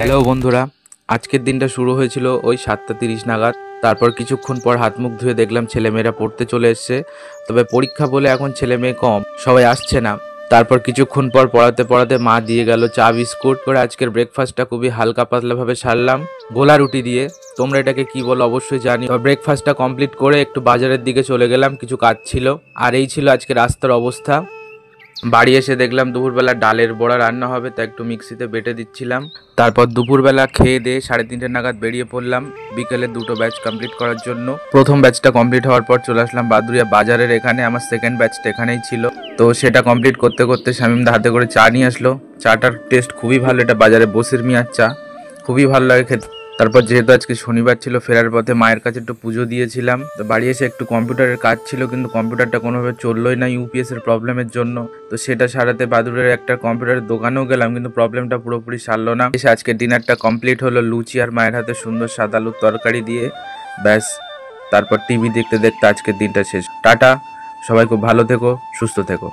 Hello বন্ধুরা, আজকের দিনটা শুরু হয়েছিল ওই 7:30 নাগাদ। তারপর কিছুক্ষণ পর হাত মুখ ধুয়ে দেখলাম ছেলেমেয়েরা পড়তে চলে এসছে। তবে পরীক্ষা বলে এখন ছেলে মেয়ে কম, সবাই আসছে না। তারপর কিছুক্ষণ পর পড়াতে পড়াতে মা দিয়ে গেল চা বিস্কুট করে। আজকের ব্রেকফাস্টটা খুবই হালকা পাতলাভাবে সারলাম গোলা রুটি দিয়ে। তোমরা এটাকে কি বলো অবশ্যই জানি। ব্রেকফাস্টটা কমপ্লিট করে একটু বাজারের দিকে চলে গেলাম, কিছু কাজ ছিল। আর এই ছিল আজকে রাস্তার অবস্থা। বাড়ি এসে দেখলাম দুপুরবেলা ডালের বড়া রান্না হবে, তা একটু মিক্সিতে বেটে দিচ্ছিলাম। তারপর দুপুরবেলা খেয়ে দিয়ে 3:30 নাগাদ বেরিয়ে পড়লাম বিকেলে দুটো ব্যাচ কমপ্লিট করার জন্য। প্রথম ব্যাচটা কমপ্লিট হওয়ার পর চলে আসলাম বাদুরিয়া বাজারের এখানে। আমার সেকেন্ড ব্যাচটা এখানেই ছিল। তো সেটা কমপ্লিট করতে করতে শামিমদা হাতে করে চা নিয়ে আসলো। চাটার টেস্ট খুবই ভালো, এটা বাজারে বসির মিয়ার চা, খুবই ভালো লাগে খেতে। তারপর যেহেতু আজকে শনিবার ছিল, ফেরার পথে মায়ের কাছে একটু পুজো দিয়েছিলাম। তো বাড়ি এসে একটু কম্পিউটারের কাজ ছিল, কিন্তু কম্পিউটারটা কোনোভাবে চললোই না ইউপিএস এর প্রবলেমের জন্য। তো সেটা সারাতে বাদুরের একটা কম্পিউটারের দোকানেও গেলাম, কিন্তু প্রবলেমটা পুরোপুরি সারলো না। এসে আজকে ডিনারটা কমপ্লিট হলো লুচি আর মায়ের হাতে সুন্দর সাদা আলুর তরকারি দিয়ে। ব্যাস, তারপর টিভি দেখতে দেখতে আজকের দিনটা শেষ। টাটা, সবাই খুব ভালো থেকো, সুস্থ থেকো।